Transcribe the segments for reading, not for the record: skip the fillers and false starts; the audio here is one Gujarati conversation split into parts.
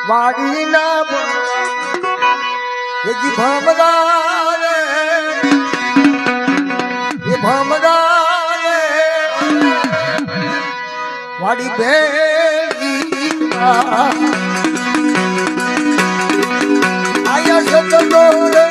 વાડીના એ જી ભમગા રે એ ભમગા રે વાડી ભેગી આયા સતતો રે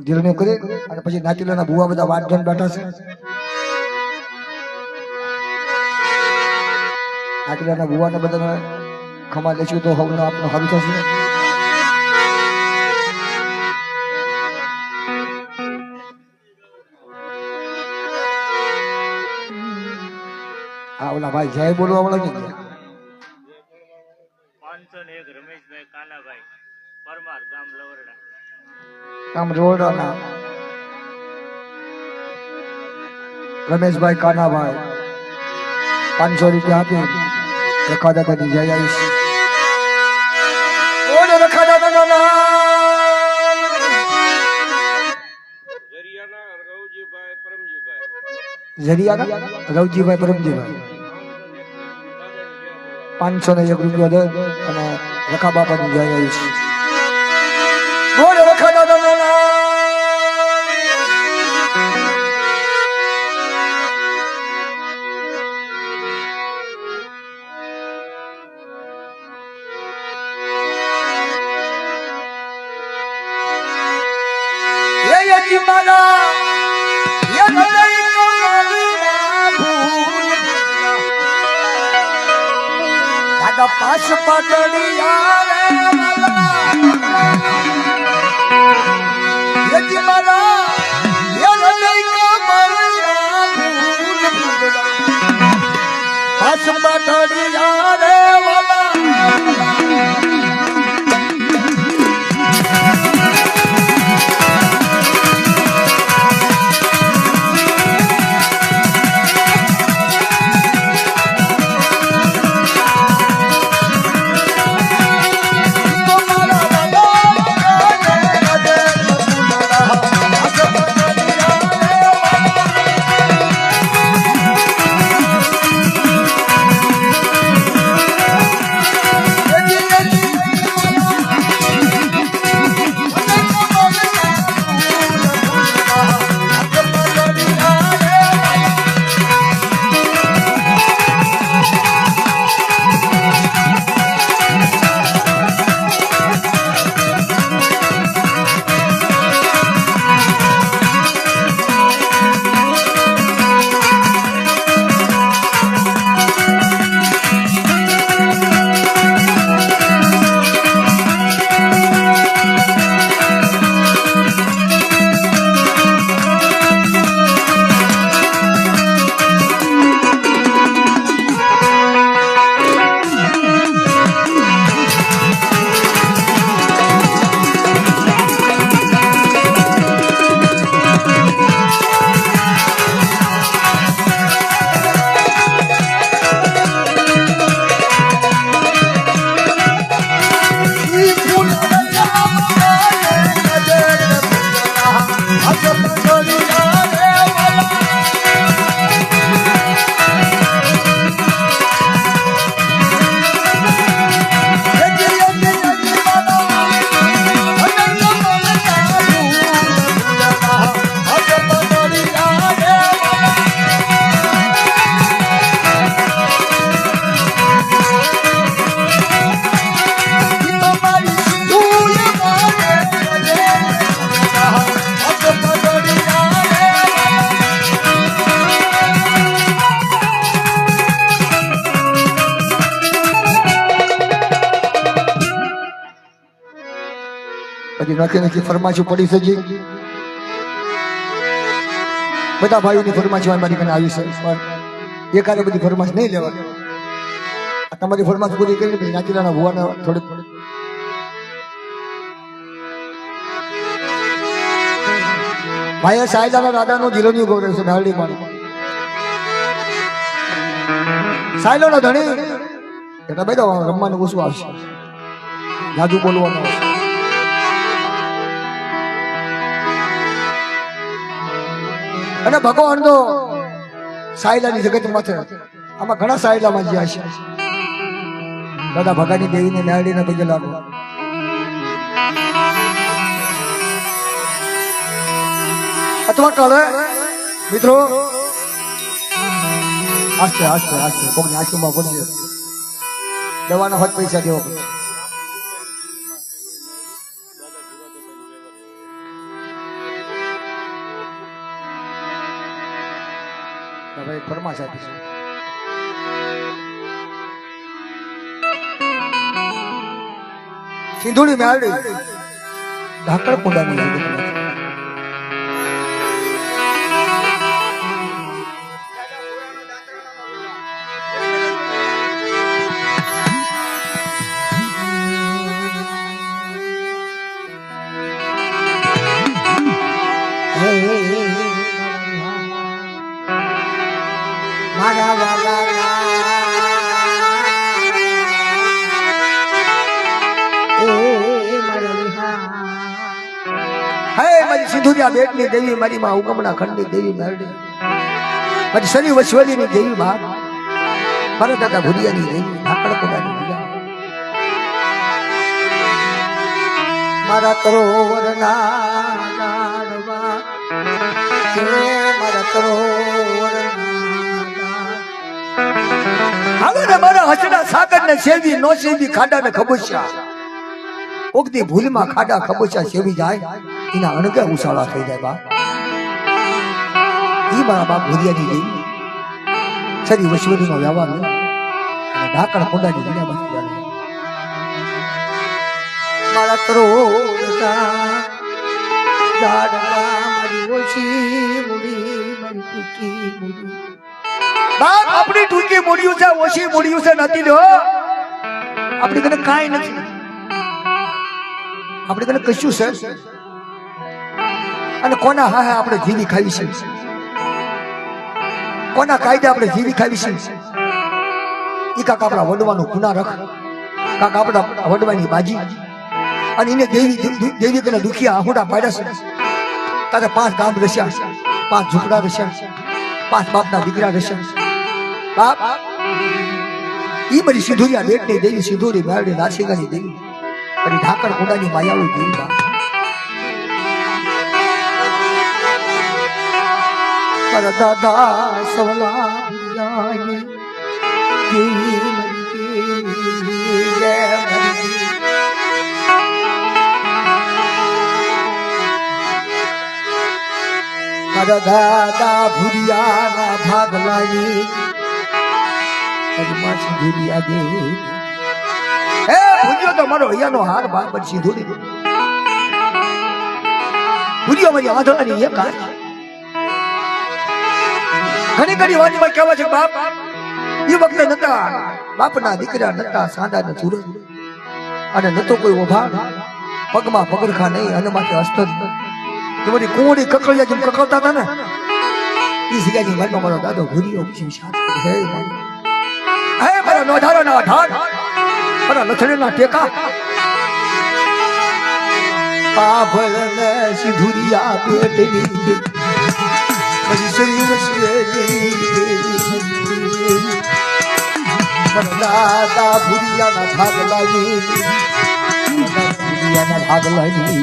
ધીરને કરી અને પછી નાચીલાના ભુવા બધા વાટ જોઈને બેઠા છે. નાચીલાના ભુવાને બધાને ખમા લેશું તો હવનો આપનો હલ થશે. હા ઓલા ભાઈ જય બોલવા વાળા ને 501 રમેશભાઈ કાનાભાઈ પરમાર ગામ લવરડા કામ રોડના રમેશભાઈ કાનાભાઈ 500 રૂપિયા આપી રખા દાદાની જય આવીશ. ઓલે રખા દાદાના નામ જરિયાના રવજીભાઈ પરમજીભાઈ 501 રૂપિયા દે અને રખા બાપાની જય આવીશ. ઓલે રખા દાદાના નામ પાછ પગડિયા પછી નક્કી ફરમાઈશું પડી છે જી. બધા ભાઈઓની ફરમાઈશ મારી કને આવી છે, પણ એકાદે બધી ફરમાઈશ નહીં લેવા. તમારી ફરમાઈશ પૂરી કરીને પછી નાચીલાના ભુવાના થોડીક ભાઈ સાયલાના દાદાનો જીલોની ગૌરવ છે નારડી માં. સાયલોનો ધણી એટલે બધા રમવાનું ઓછું આવશે, જાદુ બોલવાનું આવશે. અને ભગવાન તો સાયલાની જગત માથે આમાં ઘણા સાયલામાં જ્યાં છે. દાદા ભગાની દેવીને નારડીને પગે લાગો. અથવા કાળે મિત્રો આસ્તે આસ્તે આસ્તે કોકની આંખોમાં પડશે, દવાના હોત પૈસા દેવા પડે. ભાઈ ફરમાશ આપીશું. સિંધુડી મેળડી ઢાકર કુંડાની સિંધુરિયા બેટની દેવી મારી માં ઉગમણા ખંડની દેવી મેરડી, પછી શનિ વસવલીની દેવી માં મારા દાદા ભુરિયાની દેવી ઢાકળપુરાની દેવી. મારા તરોવરના ગાડવા મારા તરોવરના હવે મારા હસડા સાગર ને સેવી નો સેવી ખાડા ને ખબુચ્યા ઉગતી ભૂલમાં ખાડા ખબુચ્યા સેવી જાય એના અણગે ઉછાળા થઈ જાય. બા ઈ મારા બાપ ભુરિયાની દેવી સરી વસવરીનો વ્યવહાર અને ઢાકણ કુંડાની દુનિયામાં જાય. મારા તરોવરના ગાડવા મારી ઓછી મુડી મારી ટૂંકી મુડી. બાપ આપણી ટૂંકી મુડીયું છે, ઓછી મુડીયું છે નથી લો. આપણી કને કાંઈ નથી, આપણી કને કશું છે. અને કોના હા આપણે જીવી ખાવી છે, કોના કાયદે આપણે જીવી ખાવી છે. ઈ કાક આપણા વડવાનું ગુના રખ, કાક આપણા વડવાની બાજી. અને એને દેવી કને દુખિયા આહુડા પાડ્યા છે. તારે 5 ગામ રસ્યા, 5 ઝૂંપડા રસ્યા, 5 બાપના દીકરા રસ્યા. બાપ ઈ મારી સિંધુરિયા બેટની દેવી સિંધુરી મેરડી નાસિકાની દેવી અને ઢાકર કુંડાની માયાવી દેવી. બાપ મારા દાદા સવલા ભુરિયાની દેવી મરી જય મરી. મારા દાદા ભુરિયાના ભાગ લાગી સિંધુરિયા દેવી. હે ભુરિયો તો મારો અહીંયાનો હાર બાપ સિંધુરી ભુરિયો મારી આંધળાની એક હાર. ઘણી ઘણી વાતમાં કહેવા છે બાપ એ વખતે નતા બાપના દીકરા નતા સાંડા ને સુરજ અને નતો કોઈ ઓભા, પગમાં પગરખા નહીં અને માથે અસ્તર. તમારી કુંવરી કકળિયા જેમ કકળતા હતા ને એ જગ્યાની વાતમાં મારો દાદો ભુરિયો હે મારા નોધારો ના ઢાળ, મારા લથડીના ટેકા. પાભળ ને સિંધુરિયા બેટની દાદા ભુરિયાના ભાગ લાગી, ભુરિયાના ભાગ લાગી.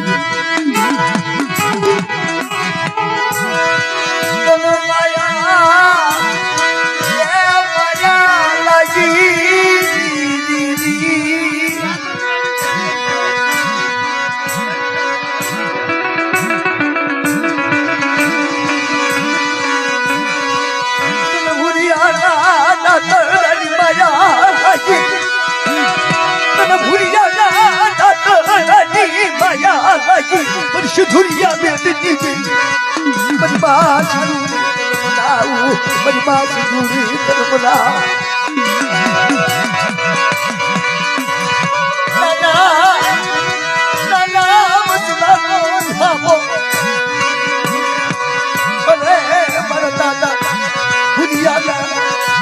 ભુરિયા સુધુરિયા બેટની મારી માં સુધુરી બનાવું મારી માં સુધુરી બના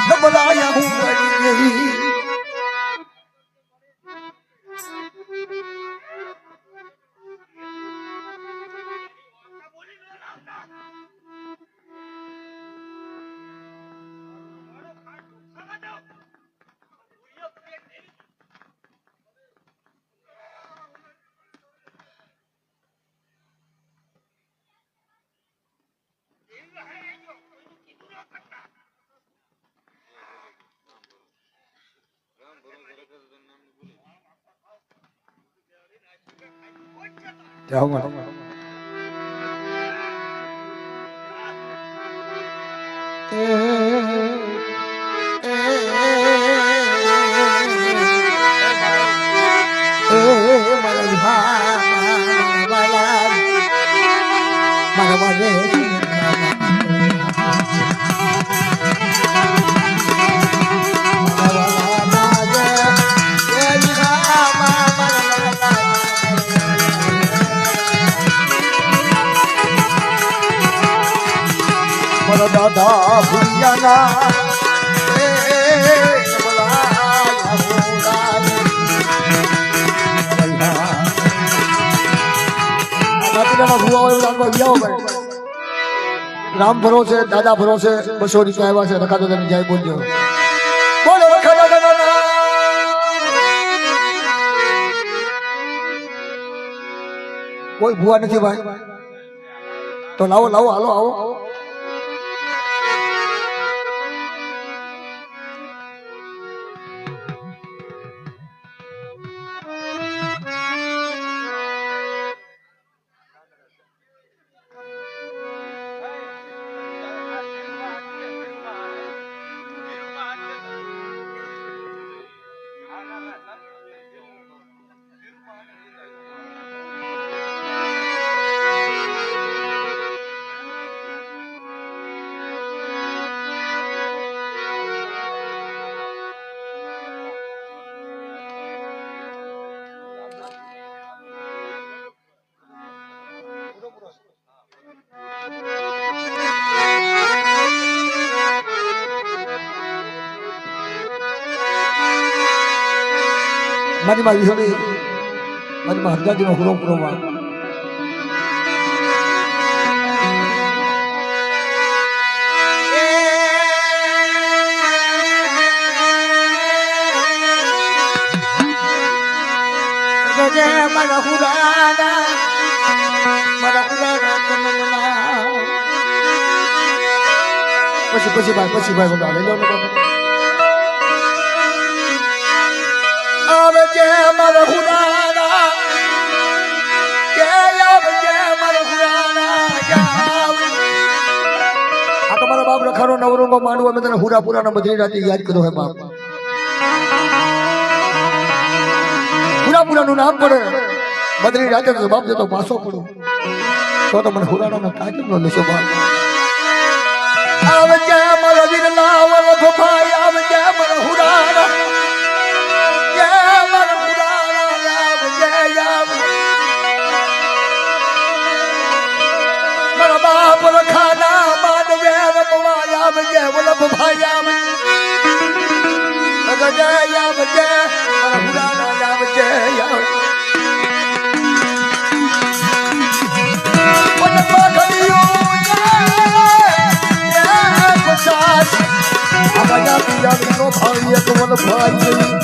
નબળાયા હું મરી ગઈ જાઓ મારો દાદા ભુલિયાના રામ ભરોસે દાદા ભરોસે 200 રૂપિયા આવ્યા છે રખા દાદાની જય બોલજો બોલો રખા દાદા કોઈ ભુવા નથી ભાઈ તો લાવો લાવો હાલો આવો મારી માં વિહળી મારી માં હરદાજીનો હુરો પૂરો માં મારા હુરાના પછી ભાઈ બધા લઈ જાઓ આવે જે મારા હુરાના કે આવે જે મારા હુરાના આ તમારા બાપ રખાનો નવરંગો માનવો અમે તને હુરા પુરાના બધી રાતે યાદ કર્યો હે બાપ હુરા પુરાનું નામ પડે બધી રાતે તો બાપ જતો પાછો પડો તો મને હુરાના કાજનો લેશો બાપ આવે જે મારા વીરલા વલ્લભ ભાઈ આવે જે મારા હુરાના મારા બાપ રખાના માનવે રમવાયા બજે વલ્લભ ભાયા બજે યા બજે મારા હુરાના યા બજે યા વલ્લભ ગલિયો પચાસ આયા પિયા નો ભાઈ એક વલ્લભ ભાઈ ભાઈ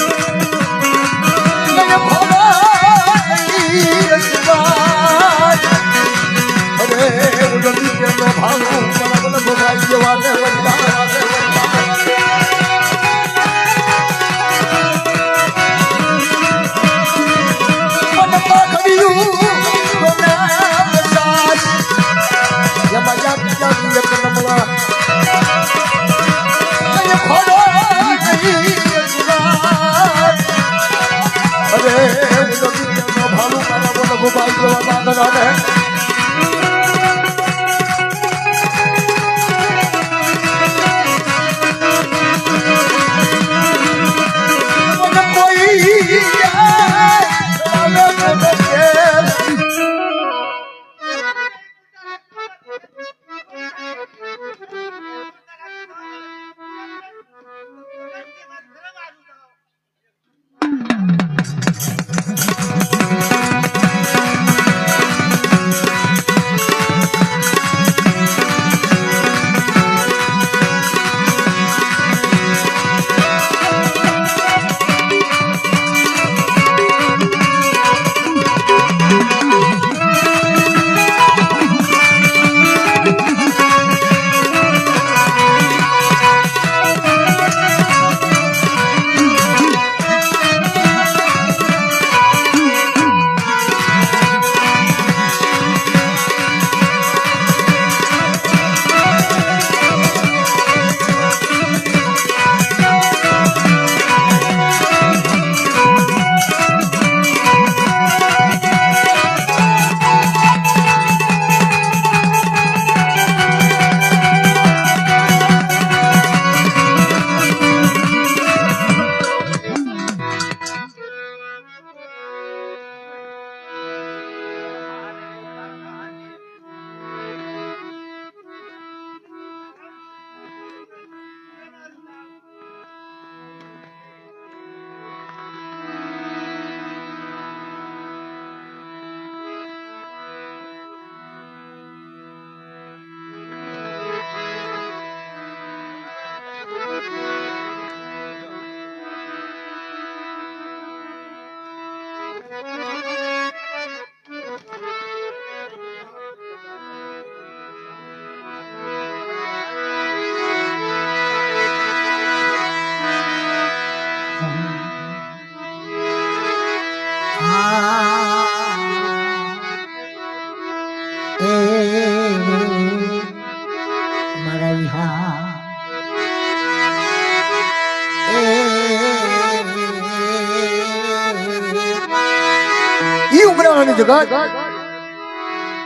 જગત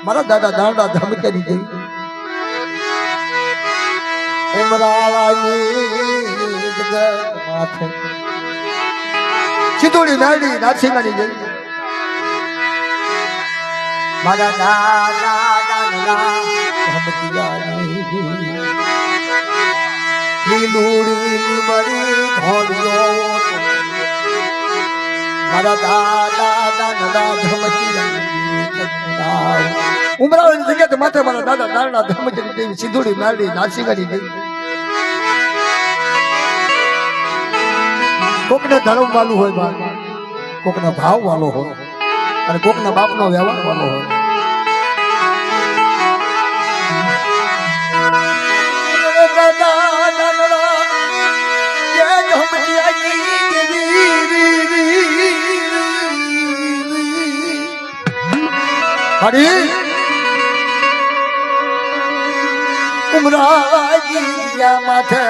મારા દાદા દાદા ધમકેની ગઈ ઉમરાળાની જગત માથે ચિતોડી નાડી નાચીમાની ગઈ મારા દાદા દાદા ધમકિયાની લીલુડી મરી ઘોડિયો મારા દાદા દાદા ઉમરાળાની જગ્યા માથે મારા દાદા દાદા ધમકીની દેવી સિંધુડી નાડી નાચીમાની ગઈ કોકને ધર્મ વાળું હોય બા કોકનો ભાવ વાળો હોય અને કોકના બાપનો વ્યવહાર વાળો હોય ઉમરાજી માથે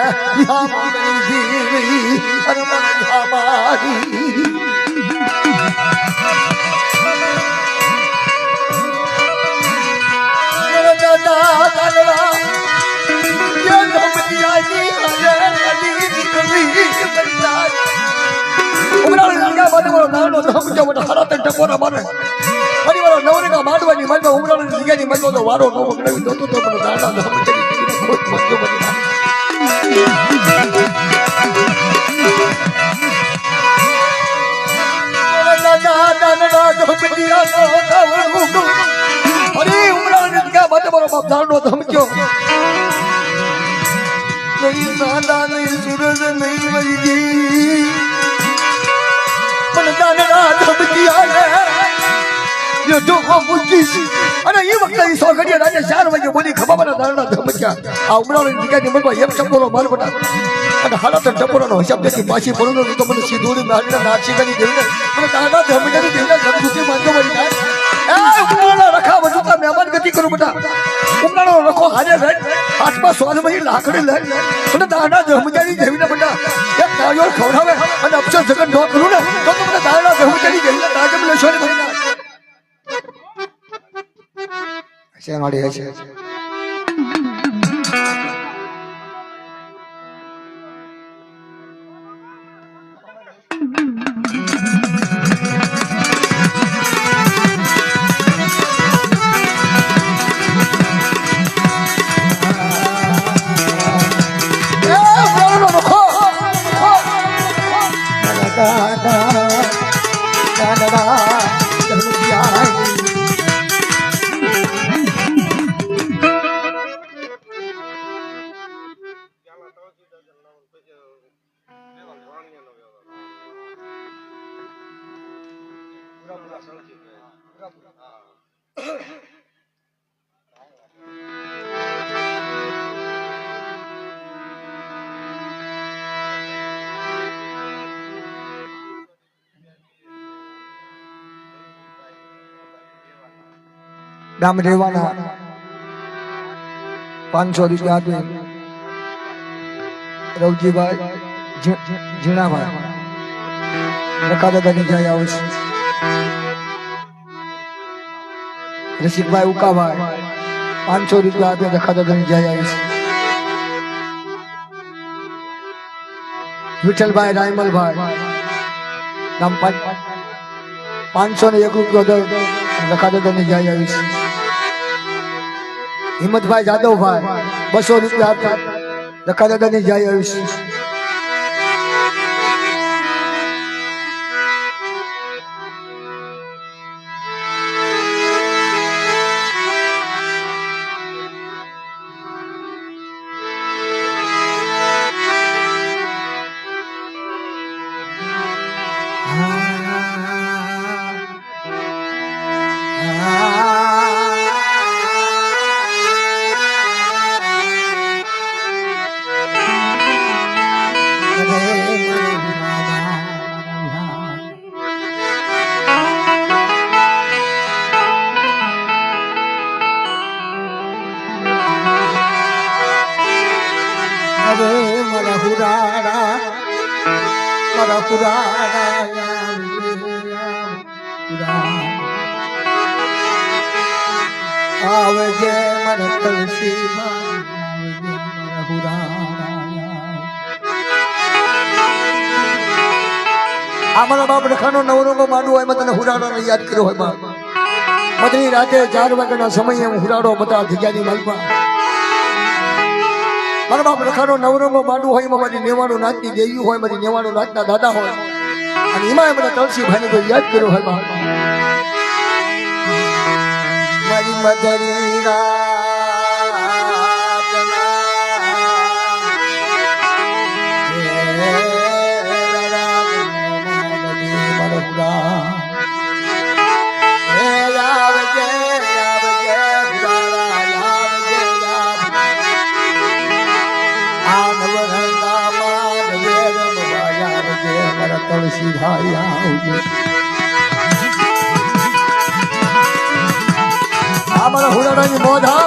નવરેગા માંડવાની માંડવા ઉમરાળાની જગ્યાની માંડવો તો વારો ન પકડાવી દો તો મને દાડા અરે ઉમરાળાની જગ્યા માટે મારો બાપ દાડો ધમક્યો નહીં દાદા નહીં સૂરજ નહીં મરી ગઈ પણ દાદા ધમક્યા અને એ વખતે સો ઘડિયા રાતે 4 વાગે બોલી ખબર મને દાડા ધમક્યા આ ઉમરાળાની જગ્યાની મનમાં એમ ચંપોલો માર બટા અને હાલત ચંપોલાનો હિસાબ દેખી પાછી પડું તો મને સીધુડી નાડીને નાચી કરી દેવીને મને દાડા ધમક્યાની દેવીને ધમકુટી માંગો મળી જાય એ ઉમરાળા રખા બધું તા મહેમાન ગતિ કરું બટા ઉમરાળો રખો હાજે રેડ હાથમાં સોનમની લાકડી લે અને દાડા ધમક્યાની દેવીને બટા એક તાળીઓ ખવડાવે અને અફસર જગત ન કરું ને તો મને દાડા ધમક્યાની દેવીને તાજમ લેશો ને બટા છે માડી છે ગામ રેવાના 500 રૂપિયા આપે રવજીભાઈ ઝીણાભાઈ રખા દાદાની જાય આવે છે રસિકભાઈ ઉકાભાઈ 500 રૂપિયા આપે રખા દાદાની જાય આવે છે વિઠ્ઠલભાઈ રાયમલભાઈ ગામ 501 રૂપિયો રખા દાદાની જાય આવી છે હિંમતભાઈ જાદવભાઈ 200 રૂપિયા આપે રખા દાદાની જાય આવી છે આવજે મારા તુલસી મારા હુરાડા મારા બાપ રખાનો નવરંગો માંડવો હોય મેં તને હુરાડો યાદ કર્યો હોય બાપ મધની રાતે 4 વાગ્યાના સમયે હું હુરાડો બતા જગ્યાની માલમાં મારા બાપ રખાનો નવરંગો માંડવો હોય એમાં મારી નેવાનું નાચની દેવી હોય મારી નેવાનું નાચના દાદા હોય અને એમાં મને તુલસીભાઈને તો યાદ કર્યો હોય બાપ મારી મધરી તુલસી ભાઈ આવજે મારા હુરાડાની મોઢા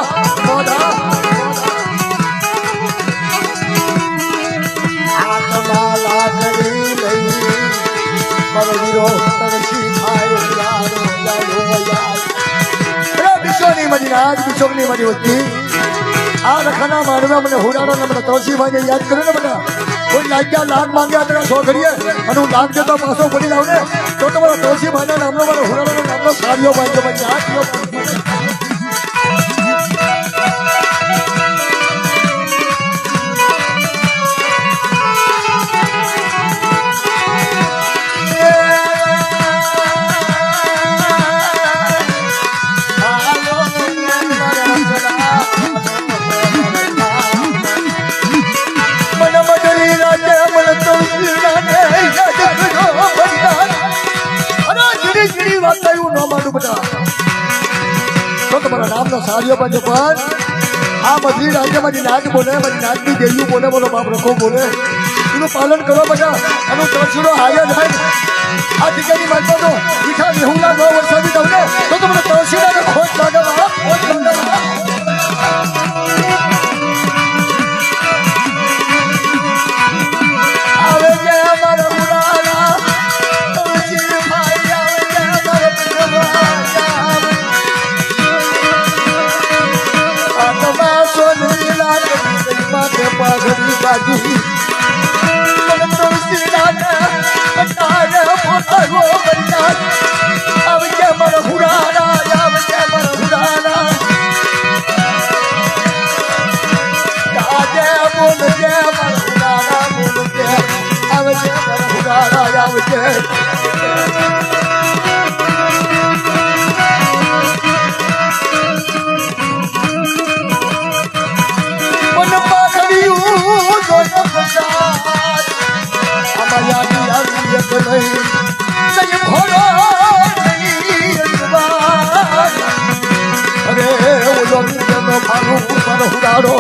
આત્મા લાગણી લઈ મારો વીરો તુલસી ભાઈ વિશ્વની મજી આજ વિશ્વની મજી વસ્તી આ રખાના માનવા મને હુરાડો ને મને તુલસી ભાઈને યાદ કર્યો ને બધા કોઈ લાગ્યા લાખ માંગ્યા તેના સો કરીએ અને હું લાખ જતો પાછો પડી લાવ ને તો તમારો તુલસી ભાઈના નામનો મારો હુરાડો નામનો સારીઓ ભાઈ તો ભાઈ આ તમારા નામનો સારીઓ બાજુ પર આ બધી રાજ્યમાંથી નાચ બોલે બધી નાચની દેવીઓ બોલે બોલો બાપ રખો બોલે એનું પાલન કરો બધા એનું તરછુડો હાજર થાય આ જગ્યાની માલમાં તો મીઠા મેહુલા 9 વર્ષોથી તમને તો તમને તરછુડાને ખોટ લાગે આવે છે અમારા મુરારા તુલસી ભાઈ આવે છે અમારા પાઘડી બાજી તુલસી દાદા તારે પોતાનો બલિદાન આવજે મારા હુરાડા આવજે મારા હુરાડા કાજે બોલજે મારા હુરાડા બોલજે આવજે મારા હુરાડા આવજે હુરાડો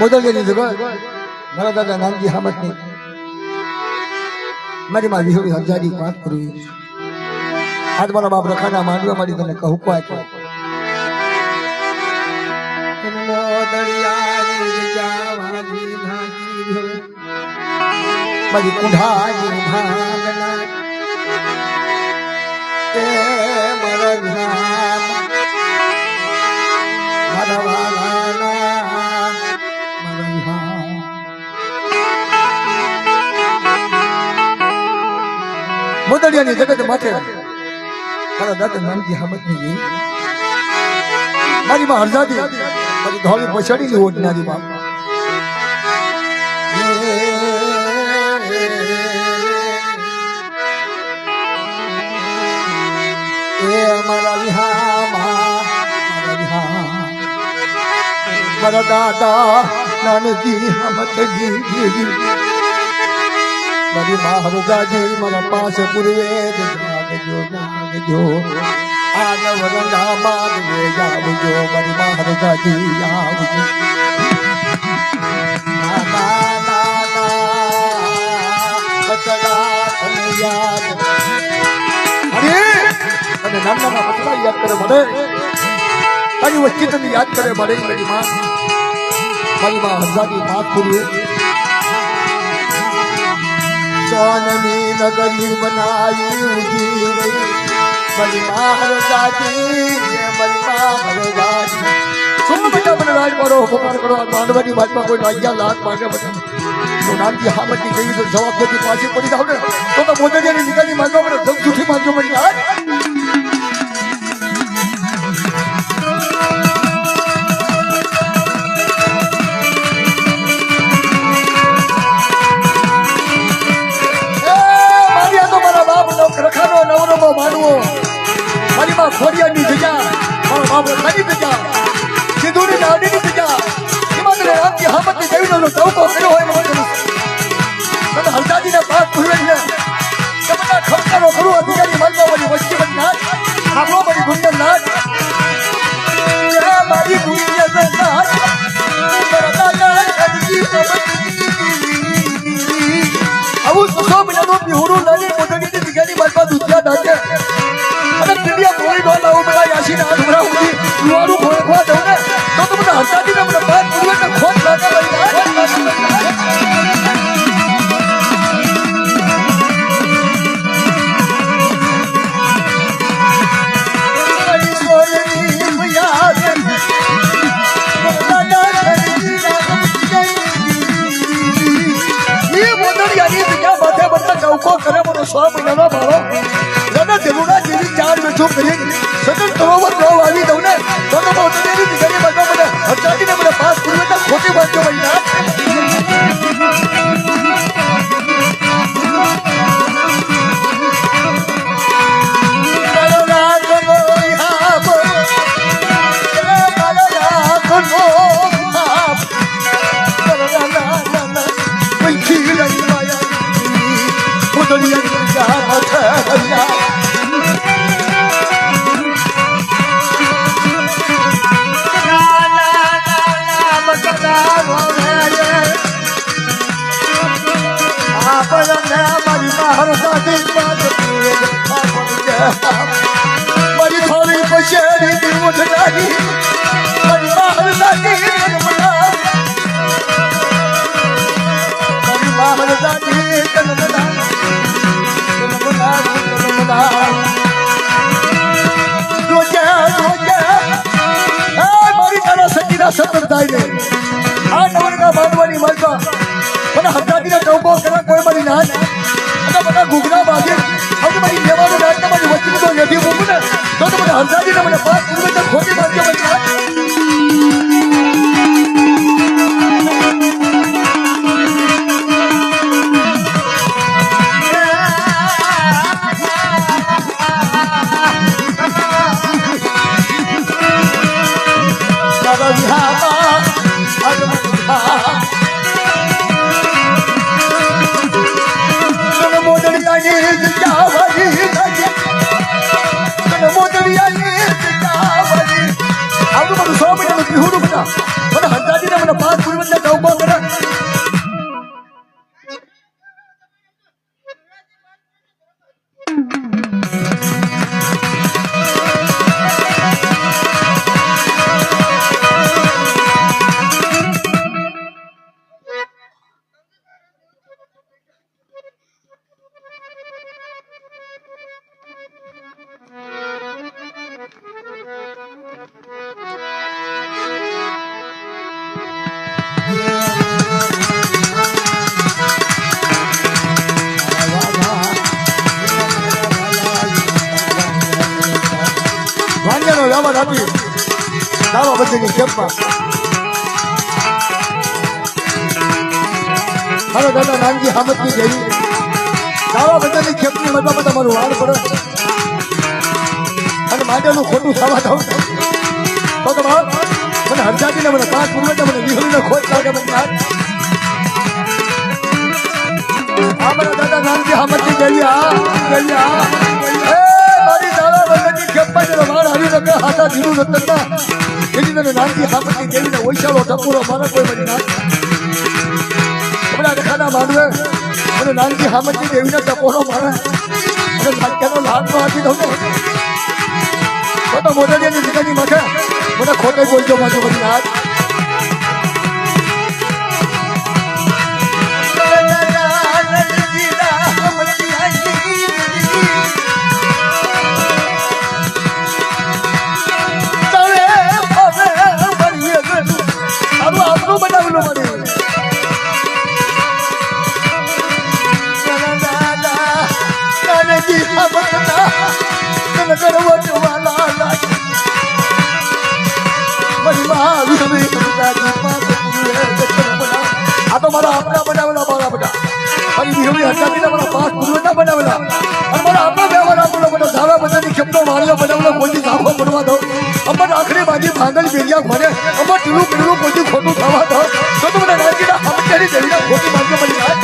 મોદલની જગત મારા દાદા નાનજી હામતની મારી માં વિહોળી હજારી પાંચ પૂરી આજ મારા બાપ રખાના માંડવા મારી તને કહું કોઈ મારી કુંઢાજી ભાગના એ મારા રામ મારા વાલાના મારા રામ મોદડિયાની જગત માથે મારા દાદા નાનજી હામતની ગઈ મારી માં હરજાદી મારી ધોળી પછાડીની ઓઢનારી બાપ એ મારા વિહા મારા દાદા નાનજી હામતજી મારી માં હરજાદી મારા પાસે પૂર્વે જાગજો આનવરંગા માનવે જાવજો મારી માં હરજાદી આવજો નાના નાના બચડા તને યાદ અરે અને નાના બચડા યાદ કરે મને તારી વચ્ચે તને યાદ કરે મને મારી માં હરજાદી માફ પૂર્વે સોનમી નગરી બનાવી ઉજી ગઈ મારી માં હરજાદી શું બેટા મને રાજ મારો ઉપકાર કરો માંડવાની વાતમાં કોઈ લાગ્યા લાખ માંગે બધા તો નાનજી હામતની ગઈ તો જવાબ દેતી પાછી પડી જાવ ને તો મોદડિયાની નિકાલી માંગવા પડે ધમ જૂઠી માંગજો મને આજ રખાનો નવરમો માનવો મારી માં ખોડિયાની જગ્યા મારો બાપ ખાલી જગ્યા સિંધુની દાડીની જગ્યા હિમાલય રામજી હામતની દેવીનો તવકો કર્યો હોય મને તમે હરજાદીના પાક પૂરવીને તમને ખમકારો કરું અધિકારી માલવા વાળી વસ્તી બની નાથ આપણો મારી ગુંજન નાથ મારી ગુંજન નાથ આવું સુસો મહિનાનો બિહોરું લાલી મોદડીની દિગાની બાજમાં દૂધિયા નાખે અને પીડિયા ગોળી ગોળ આવું પેલા યાસીને હાથ ભરા ઉડી રૂવારું ભોળખવા દઉં ને તો મને હરતાજીને મને બાદ પૂર્વે ને ખોટ લાગે કરે મને 100 મહિનાનો ભાડો દાદા દેવુડા જેવી ચાર બેઠો કરી સતત સરોવર ભાવ આવી દઉં ને તો મોદડીની દીકરી બધા મને હરજાદીને મને પાસ પૂર્વે તો ખોટી વાત મહિના મારી થોડી પછેડી દી ઉઠલાની મારી મહારાજી મારી મહારાજી જન્મના મારી તારા સચીના સતર થાય ને આ નવરકા બાંધવાની માલમાં મને હરજાદીને ટોકો કરવા કોઈ મારી નાચ અને બધા ઘૂઘરા બાંધે હવે મારી લેવાનું નાચ મારી વચ્ચે નથી મૂકું ને તો મને હરજાદીને મને પાસ પૂર્વે તો ખોટી બાંધ્યો મારી નાચ મને હરજાદીને મને પાસ પૂર્વે તો ટોકો કરે તલવાર આપી દાવા બધાની ખેપમાં મારો દાદા નાનજી હામદની દેવી દાવા બધાની ખેપની મતલબ તમારું વાળ પડે અને માટેનું ખોટું થવા દઉં તો તમારે મને હરજાતીને મને 5 મિનિટ મને વિહળીને ખોટ લાગે મને મારા દાદા નાનજી હામદની દેવી મારી દાવા બધાની ખેપમાં જેનો વાળ આવી શકે હાથા જીરું રતનના એની તને નાનજી હામદની દેવીને ઓછાળો ટપુરો મારા કોઈ બની નાખ હમણાં ખાના માંડવે અને નાનજી હામદની દેવીને ટપોરો મારે અને નાટ્યનો લાભ તો આપી દઉં તો મોઢડિયાની જગ્યાની માથે મને ખોટે બોલજો માથું બની નાખ બનાવેલું મને આ તો મારા આપણા બનાવેલા મારા બધા મારી વિહળી હટાવીને મારા 5 પૂર્વજના બનાવેલા અને મારા આપણા વ્યવહાર આપેલો બધા ધારા બધાની ખેપનો માળીઓ બનાવેલો કોઈ ઝાંખો પડવા દો અમર આખરી બાજી ભાંગલ બેરિયા ભરે અમર ટીલું પીલું કોઈ ખોટું થવા દો તો મને નાનજીના હામદની દેવીના ખોટી માંગો મળી જાય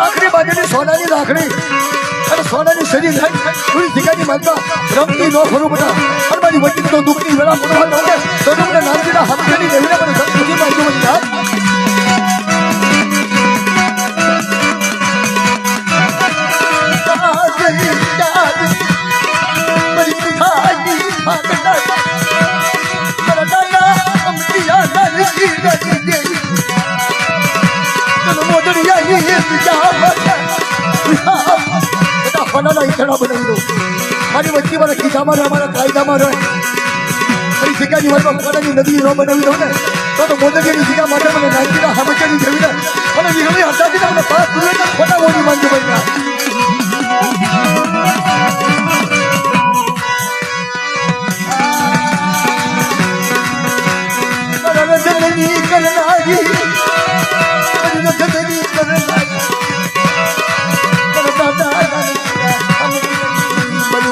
આખરી બાજુની સોનાની રાખડી અને સોનાની શરીર જગ્યાની માગતા રમતી ન ફરું બધા અને મારી વચ્ચે તો દુઃખની વેળા પડવા લાગે તો તમને નાનજીના હામદની દેવીને મને ખુશી માંગો મળી જાય મારી વચ્ચે મારા ખિસ્સામાં રહે મારા કાયદામાં રહે મારી જગ્યાની વાતમાં પોતાની નદી ન બનાવી દો ને તો મોદગીની જગ્યા માટે મને નાનજીના હામદની દેવીને મને વિહળી હટાવીને મને 5 પૂર્વજના ખોટા બોલી માંગી બન્યા જનની કરનારી જનની કરનારી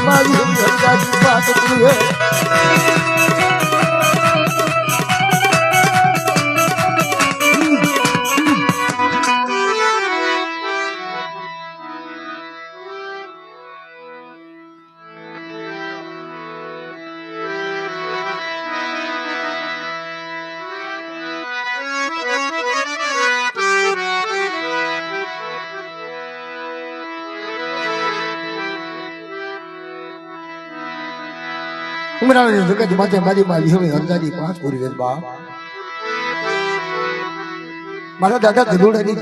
મારી હરદાજી વાત કરું ઉમરાણી જગત માથે મારી માં વિહળી હરદાજી 5 પૂરી વેદ બા મારા દાદા ગલુડાની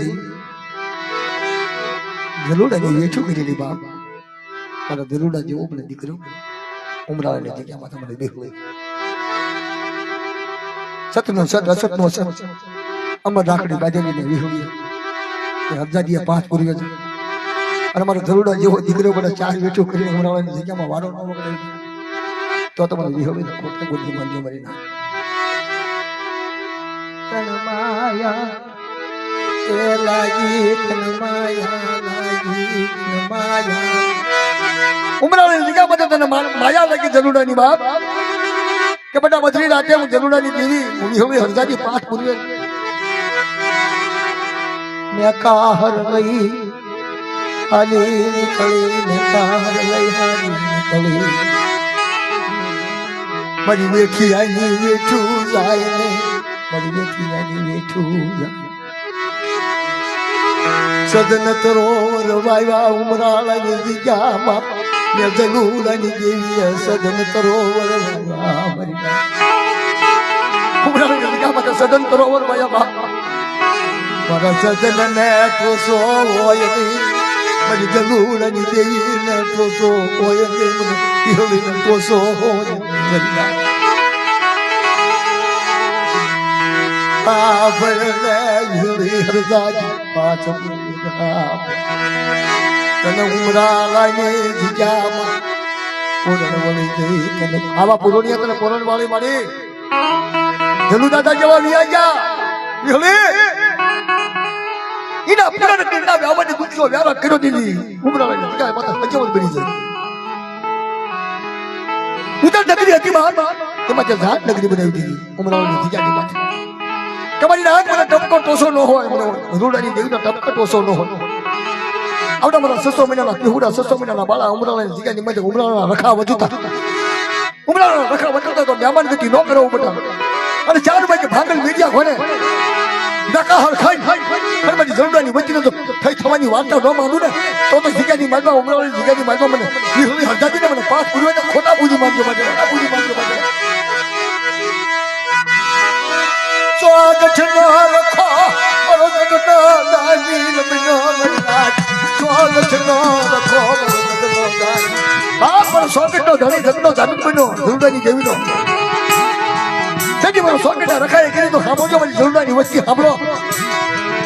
વેઠું કરેલી બા મારા ગલુડા જેવો મને દીકરો ઉમરાણી જગ્યા માથે મને વિહળી સતનો સત અસતનો સત અમર રાખડી બાજેલી વિહળી હરદાજીએ 5 પૂરી વેદ અને મારો ગલુડા જેવો દીકરો મને 4 વેઠું કરીને ઉમરાણી જગ્યામાં વારો ન વગડે તો તમારે વિહળી ખોટે બોલી માંગો મરી ના તનમાયા એ લાગી તનમાયા ઉમરાણી જગ્યા બધે તને માયા લાગી જલુડાની બાપ કે બેટા મધરી રાતે હું જલુડાની દેવી વિહળી હરદાજી 5 પૂર્વે મેં કાહર લઈ હાલી નીકળી મેં કાહર લઈ હાલી નીકળી મારી વેઠી આની વેઠું જાય ને મારી વેઠી આની વેઠું જાય સદન તરોવર વાવ્યા ઉમરાળાની જગ્યામાં મેં જલુડાની દેવીએ સદન તરોવર વાવ્યા મારી ઉમરાળાની જગ્યામાં સદન તરોવર વાવ્યા મારા સદન ને ટોસો હોય નહીં મારી જલુડાની દેવીને ટોસો હોય નહીં મને વિહળીને ટોસો હોય નહીં હા ભલે ઝૂલી હરદાજી પાછળ તને ઉમરા લાઈને જગ્યામાં પૂરણ વળી ગઈ તને આવા પૂરણિયા તને પૂરણ વાળી મારી જલુ દાદા જેવા વિયા ગયા વિહળી ઇના પૂરણ કીના વ્યાવાની ગુસ્સો વ્યારા કર્યો દીધી ઉમરા લાઈને જગ્યાએ માતા સજવલ બની જાય ઉતર નગરી હતી બહાર એમાં જે ઝાડ નગરી બનાવી દીધી ઉમરા લાઈને જગ્યાની માથે તમારી નાક મને ટપકો ટોસો ન હોય મને રૂડાની દેવીનો ટપકો ટોસો ન હોય આવડા મારા 600 મહિનાના કેહુડા 600 મહિનાના બાળા ઉમરાળાની જગ્યાની મધ્ય ઉમરાળાના રખા વધતા ઉમરાળાના રખા વધતા તો મહેમાન ગતિ ન કરવું પડતા અને ચાર વાગે ભાંગલ મીડિયા ઘોને નકાહર ખાઈ અને બધી જરૂરની વચ્ચે તો થઈ થવાની વાર્તા ન માંડું ને તો જગ્યાની માલમાં ઉમરાળાની જગ્યાની માલમાં મને વિહળી હરજાતીને મને પાસ પૂર્વે ખોટા પૂજી માંગજો મને ખોટા પૂજી માંગજો મને સ્વાગત નો રખો મરદ નો દાની રબનો મરદાજ સ્વાગત નો રખો મરદ નો દાની બાપ પર સ્વાગત નો ધણી જગનો જાનકનો જરૂરની દેવીનો સજી મારો સ્વાગત રખાય કરી તો સાંભળજો મારી જરૂરની વસ્તી સાંભળો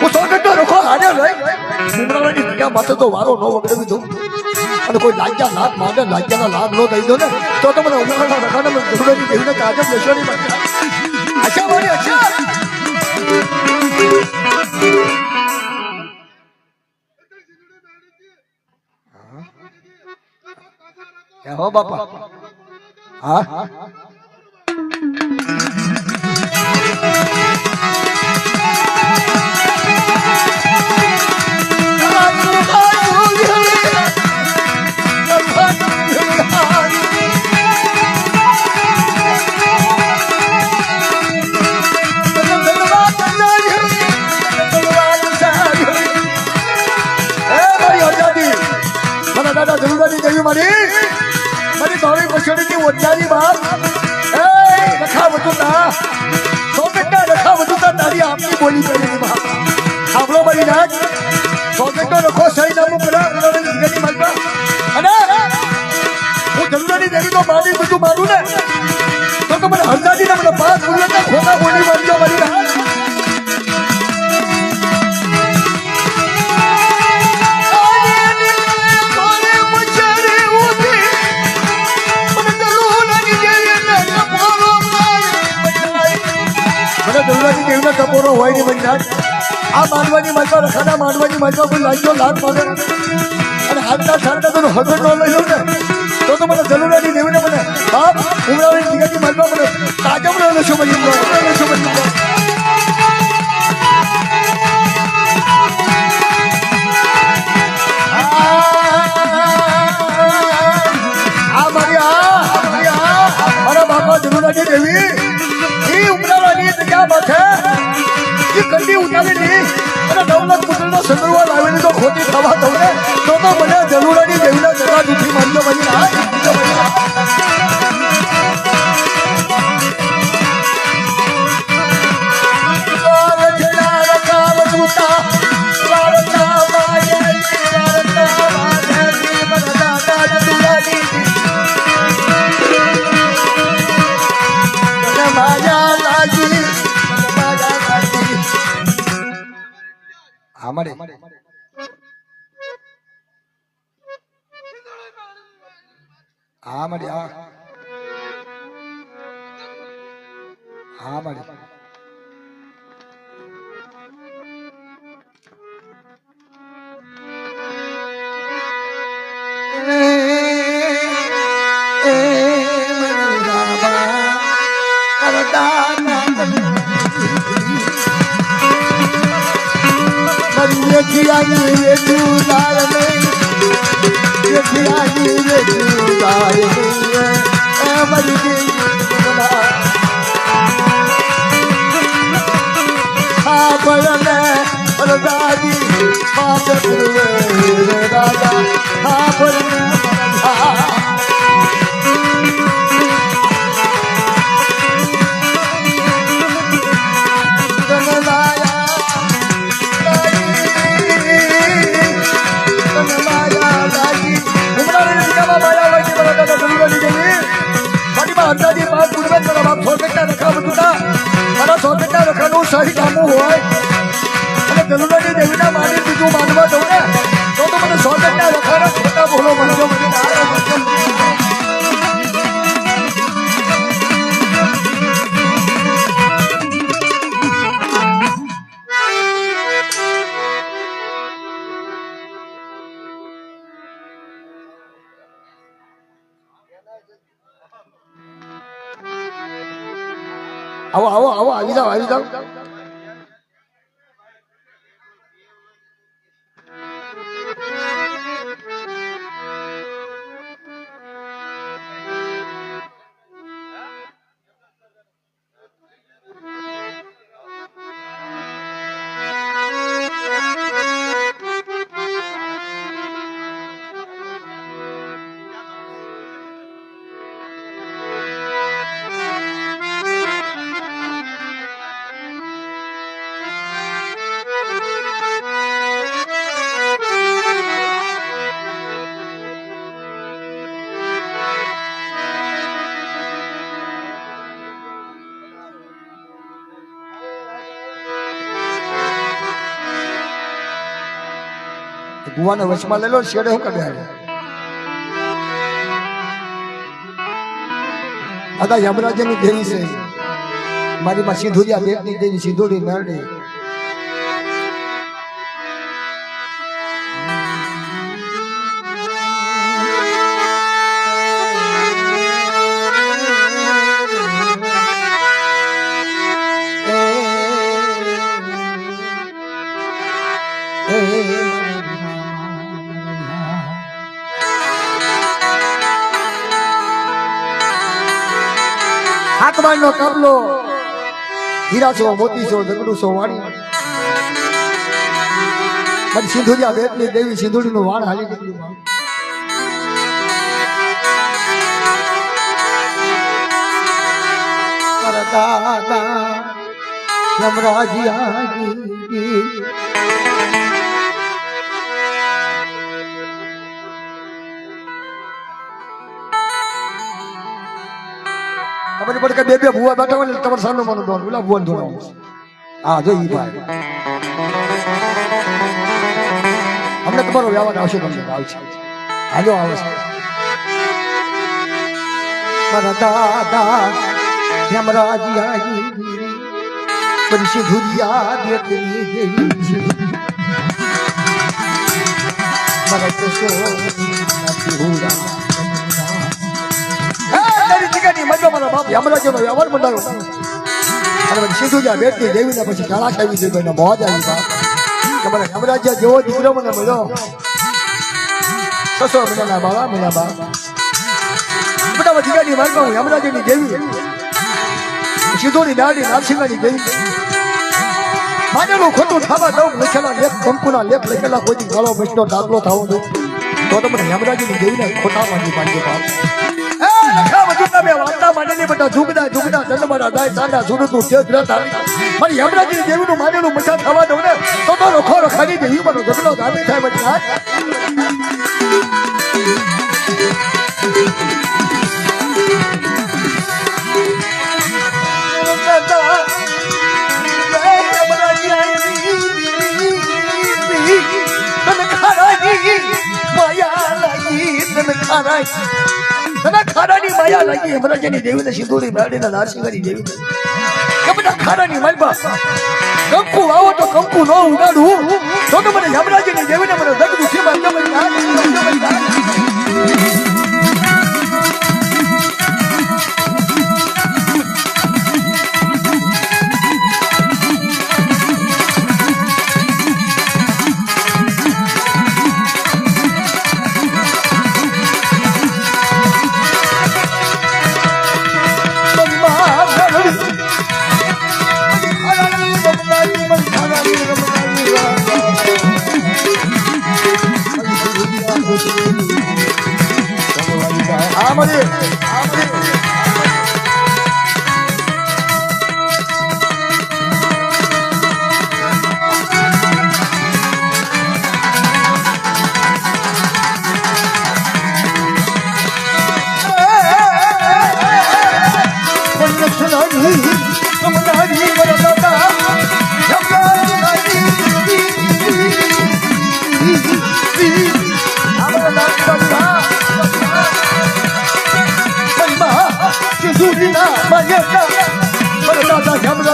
હું સ્વાગત નો રખો હારે રહી ઉમરાળાની જગ્યા માથે તો વારો ન વગડવી દઉં અને કોઈ લાગ્યા લાભ માંગે લાગ્યાના લાભ ન દઈ દો ને તો મને ઉમરાળાના રખાને જરૂરની દેવીને કાજમ લેશોની બચ્ચા अच्छा बोले अच्छा क्या हो बापा हाँ દાદા જરૂરની દેવી મારી ભાવી પછડીની ઓછાની બાપ એ રખા વધુતા સોગટના રખા વધુતા તારી આપની બોલી કરી બાપ સાંભળો મારી નાચ સોગટનો રખો સહી નામું કરા જગતની માલમાં અને હું જરૂરની દેવી તો મારી બધું મારું ને તો મને હરદાદીને મને પાસ પૂર્વકના ખોટા બોલી મારજો મારી નાચ જરૂરની દેવીના ટપોરો હોય ને બની નાચ આ માનવાની માલમાં રખાના માનવાની માલમાં કોઈ લાગ્યો લાભ માગે અને હાથના સારતા તો હગર ન લઈ લઉં ને તો મને જરૂરની દેવીને મને બાપ ઉમરાવાની જગ્યાની માલમાં મને તાજમ ન લેશો બની લેશો બની આ મારી મારા બાપા જરૂરની દેવી ઉમરાવાની જગ્યા માથે એ કંડી ઉતારી દી અને 9 લાખ પુત્રનો સંદર્ભ લાવીને તો ખોટી થવા દઉં ને તો મને જરૂરની દેવીના જગા દુખી માનજો બની हमारे हमारे हमारे ये चूदार नहीं ये चूदार नहीं है मरी हाँ बड़े और दादी बात पूरे राजा हाँ बड़े કઈ કામો હોય અને ગલુડાની દેવીના માને બીજું માનવા દઉં ને તો મને સોગટના વખાણા ખોટા બોલો મને આવો આવો આવો આવી જાઓ આવી જાઓ ભુવાને વચમાં લઈ લો શેડે હું કડ્યા આદા યમરાજની દેવી છે મારી માં સિંધુરિયા બેટની દેવી સિંધુડી મેરડી હાથમાળનો કાબલો હીરા છો મોતી છો દગડું છો વાણી મારી સિંધુરિયા બેટની દેવી સિંધુડીનું વાણ હાલી નીકળ્યું દાદા યમરાજી ખબર પડે કે બે બે ભુવા બેઠા હોય ને તમારે સાનો માનો ડોન ઓલા ભુવન જોડાવું હા જો ઈ ભાઈ અમને તમારો વ્યવહાર આવશે તમને આવશે હાલો આવશે મારા દાદા યમરાજી આજી બધી સિંધુરિયા બેટની દેવી મારા કૃષ્ણ યમરાજનો વ્યવહાર બંધાયો અને સિંધુરિયા બેટની દેવીને પછી કાળા ખાવી દીધો એને મોજ આવી બાપ તમારા યમરાજ જેવો દીકરો મને મળ્યો 600 મહિનાના બાળા મળ્યા બાપ બધા દીકરાની માર્ગમાં હું યમરાજની દેવી સિંધુની દાડી નારસિંહાની દેવી માનેલું ખોટું થવા દઉં લખેલા લેખ કંકુના લેખ લખેલા કોઈ ગાળો મસ્તો દાખલો થવો દઉં તો તમને યમરાજની દેવીને ખોટા માંડી પાડજો બાપ યમરાજની દેવીનું માનેલું મજા થવા દઉં ને તો રખો રખાડી દે ઈ મને ગગડો ગાડી થાય બધા ખાડાની માયા લાગી યમરાજની દેવીને સિંધુરી મેરડીને નારસિંહાની દેવી કે બધા ખાડાની માલબા કંકુ આવો તો કંકુ નો ઉડાડું તો મને યમરાજની દેવીને મને દગડું છે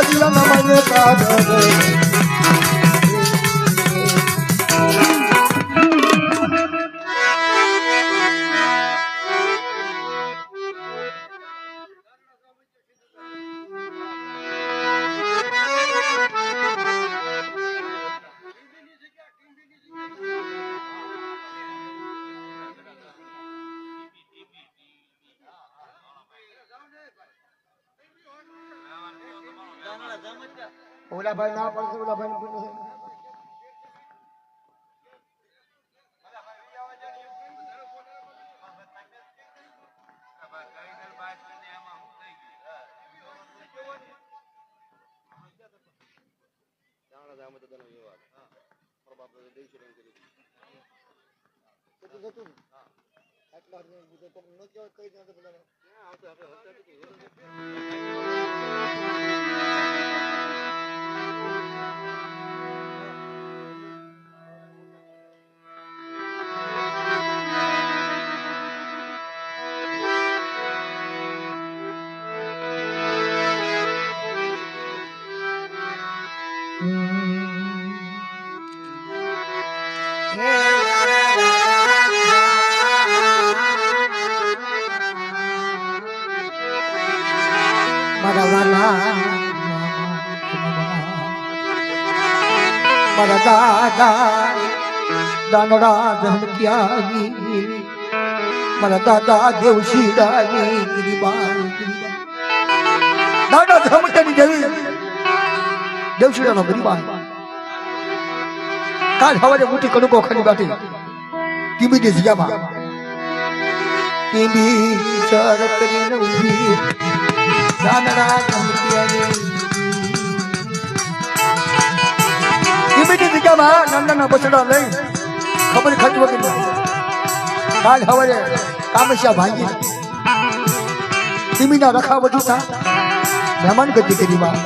રસિયા મને કાઢ ઓલા ભાઈ ના પડશે ઓલા ભાઈ મારા દાદા દાનડા ધનક્યાની મારા દાદા દેવશીદાની ગિરિબાન દાદા ધમકની દેવી દેવશીદાનો ગિરિબાન કાલ હવારે મોટી કણકો ખાની બાટી ટીબીની જગ્યામાં ટીબી સર કરીને ઉભી દાનડા ધમક્યાની ટીબીની જગ્યામાં નાના બસડા લઈ ખબર ખર્ચ વગર કાલ હવારે કામસ્યા ભાંગી ટીમીના રખા વધુ થા મહેમાન ગતિ કરી માં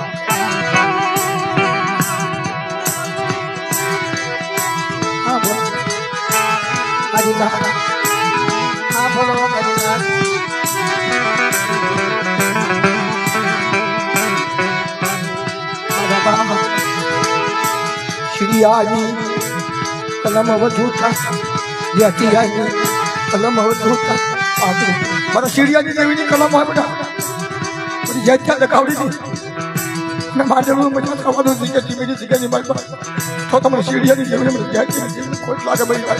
શ્રીયાની કલમ વધુ થા યતિયાની કલમ વધુ થા મારા શ્રીયાની દેવીની કલમ હોય બેટા બધી જગ્યા લગાવડી હતી ને મારે મજા થવાનું શીખે ધીમે શીખે મારી પાસે તો તમારે શ્રીયાની દેવીને મને જગ્યા ખોટ લાગે બધી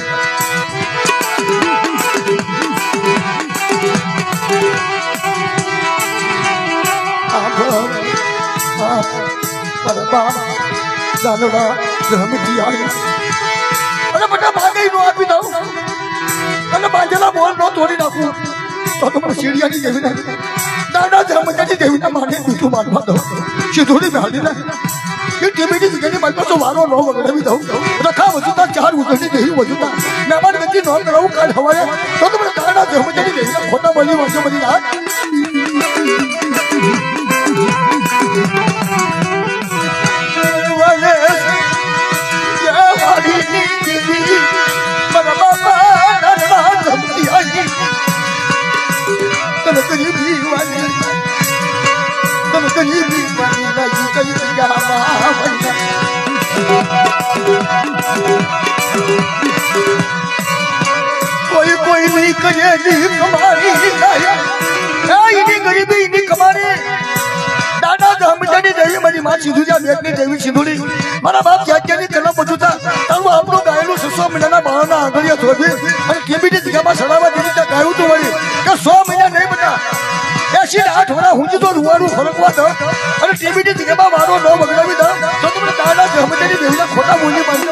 અને બધા ભાગે નો આપી દઉં અને બાંધેલા બોલ નો તોડી નાખું તો તમારે સીડિયાની દેવી ને દાદા ધર્મજાની દેવીને માને દૂધું માનવા દઉં સીધુડી બેહાડી ને એ ટીવીની જગ્યાની મારી પાસે વારો ન વગડાવી દઉં રખા વજુતા 4 ઉગડની દેવી વજુતા મહેમાન ગતિ ન કરાવું કાલ હવારે તો તમારે દાદા ધર્મજાની દેવીને ખોટા બની વાંચો બની રાત કોઈ કોઈ નહીં કરે ની કમારી એની ગરીબી ની કમારી દાદા ધમજાની દેવી મારી માં સિંધુજા બેટની દેવી સિંધુડી મારા બાપ જાત્યાની કલમ બધું તારું આપણું ગાયેલું 600 મહિનાના બાળના આંગળિયા ધોબી અને કેબીની જગ્યામાં સડાવા જેવી રીતે ગાયું તું વળી કે 100 મહિના નહીં બતા 88 વરા હું તો રૂવાડું ફરકવા દો અને ટીવીની જગ્યામાં વારો ન વગડાવી દો તો તમને દાદા ધમજાની દેવીના ખોટા બોલી મારી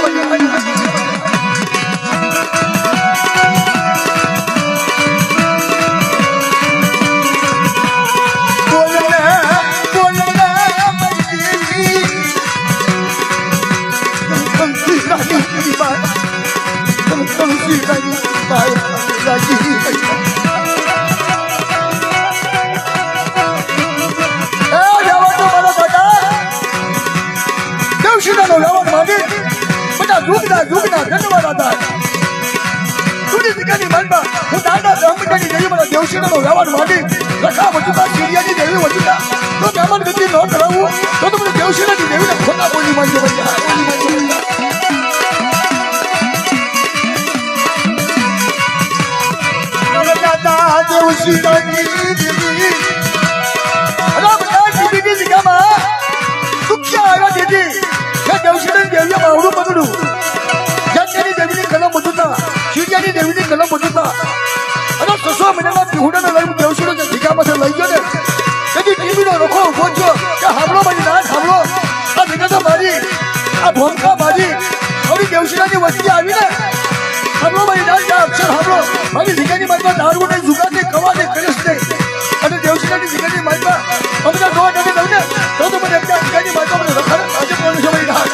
દેવશીનો વ્યવહાર માંડી રખા વચુતા સીરિયાની દેવી વચુતા તો મહેમાન ગતિ ન કરાવું તો તમને દેવશીલાની દેવીને ખોટા બોલી માંડજો દાદા દેવશીલાની દેવી અરે બધા દીદી જગ્યામાં દુખ્યા આવ્યા દીદી કે દેવશીલાની દેવીએ બાવડું પકડું જગની દેવીની કલમ બધુતા શિવજાની દેવીની કલમ બધુતા અને 600 મહિનાના પીહુડાને લઈને દેવશીલો જે જગ્યામાંથી લઈ ગયો ને તેથી ટીવીનો રખો ઉભો થયો કે હામલો મારી ના હામલો આ જગ્યા મારી આ ભોંકા મારી થોડી દેવશીલાની વસ્તી આવીને હામલો મારી ના જ્યાં અક્ષર હામલો મારી જગ્યાની મારી દારૂ નહીં જુગાર નહીં કવા નહીં કરીશ નહીં અને દેવશીલાની જગ્યાની મારી અમે તો દોડ નથી લઉં ને તો મને એમના જગ્યાની મારી મને રખાડે આજે બોલું છે મારી રાહ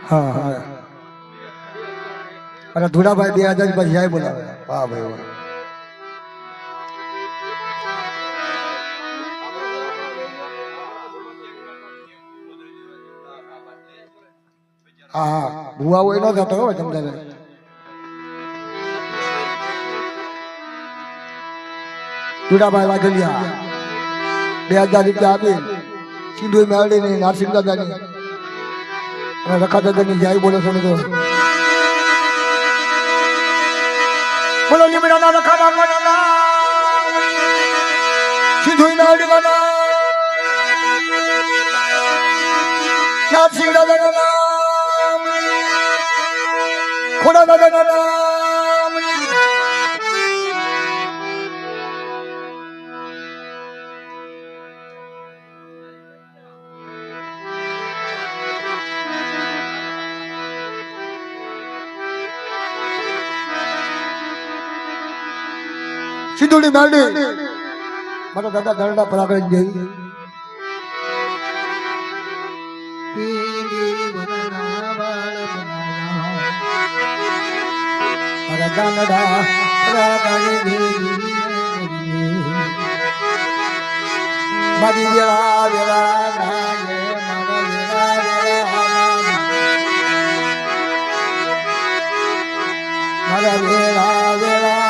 હા અરે ધુડાભાઈ 2000 પછી જાય બોલાવે વાહ ભાઈ વાહ હા ભુવા હોય ન થતો હોય તમને ધુડાભાઈ વાઘેલિયા 2000 રૂપિયા આપી સિંધુ મેળવીને નારસિંહ દાદાની રખા દાદાની જાય બોલો છો તો બોલો લીમડાના રખા દાદાના સિંધુ મેળવીના નારસિંહ દાદાના ખોડા દાદાના સિંધુની મેળવી મારા દાદા ધરડા પરાગળ જેવી મારી વેળા વેળા મારા વેળા વેળા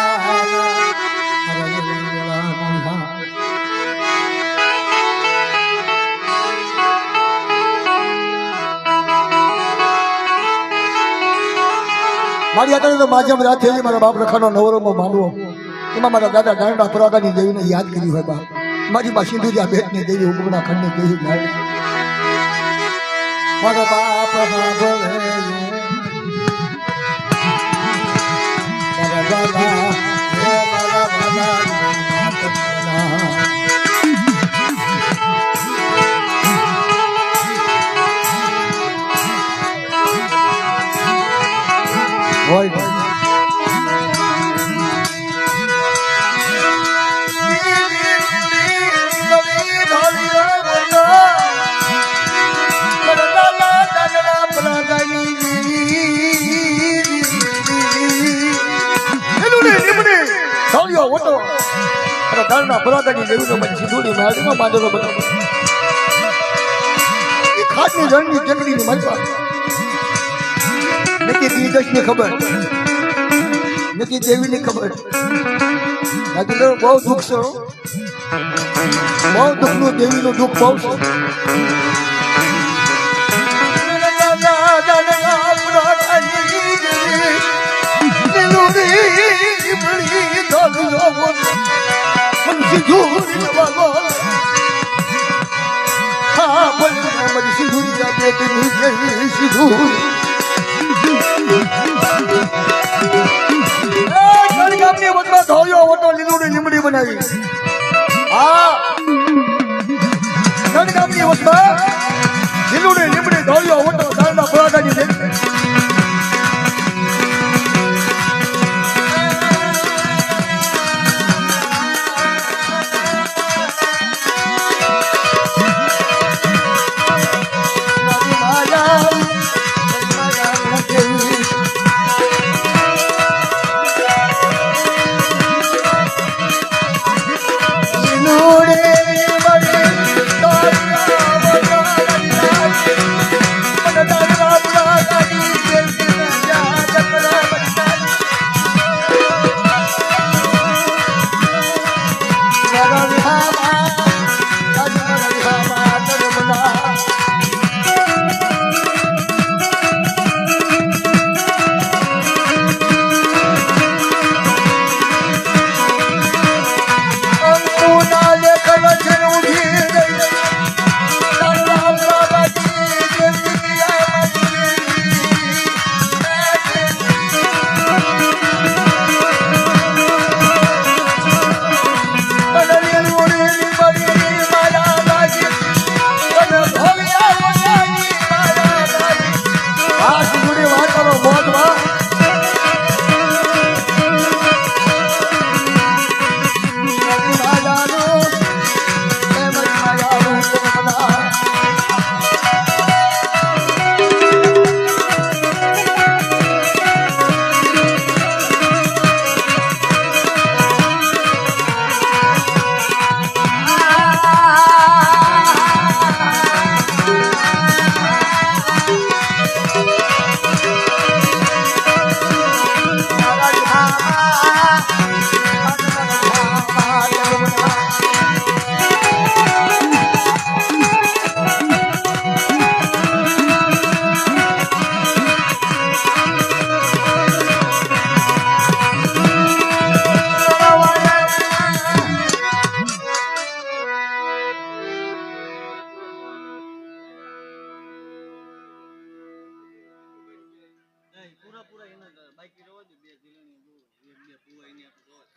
મારી અત્યારે તો માધ્યમ રાત થઈ મારા બાપ રખાનો નવરોમાં માનવો એમાં મારા દાદા દાંડા પરાગાની દેવીને યાદ કરી હોય બાપ મારી માં સિંધુજા ભેટની દેવી ઉગમના ખંડની દેવી મારો બાપ મારા દાદા હોય પરાગાની દેવીનો મને સિંધુની મેળવીનો માંડેલો બનાવો એ ખાટની રણની ચકડીની મલપા નથી દીદશની ખબર નથી દેવીની ખબર બહુ દુઃખ છે બહુ દુઃખનું દેવીનું દુઃખ બહુ છે. લીમડી બનાવી હા ગામની વસમાં લીલુડી લીમડી ધોળિયો ઓટો દાંડા ફળાડાની દે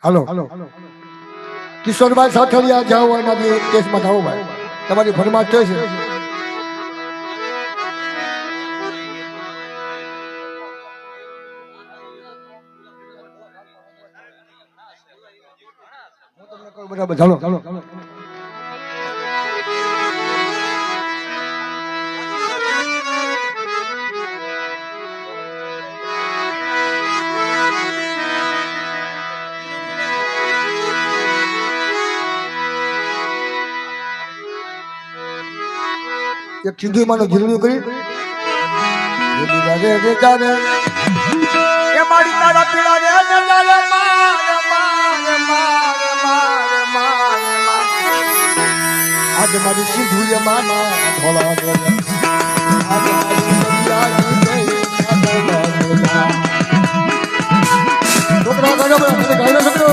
હાલો કિશોરભાઈ સાથળિયા જાઓ એના બે કેસમાં જાઓ ભાઈ તમારી ફરમાશ થઈ છે હું તમને કહું બરાબર ચાલો એક સિંધુ માનો જીરણું કરી એ મારી તારા પીડા રે આજે મારી સિંધુ માના ધોળા છોકરા ગાડો છોકરો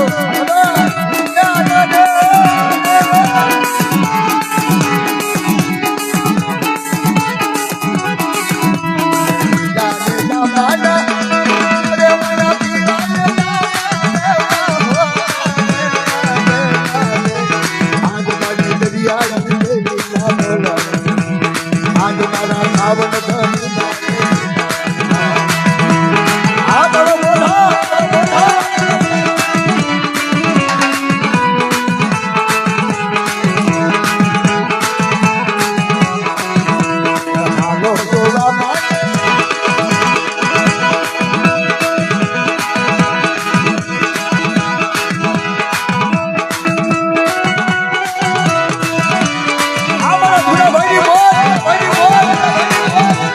ભાઈ બોલ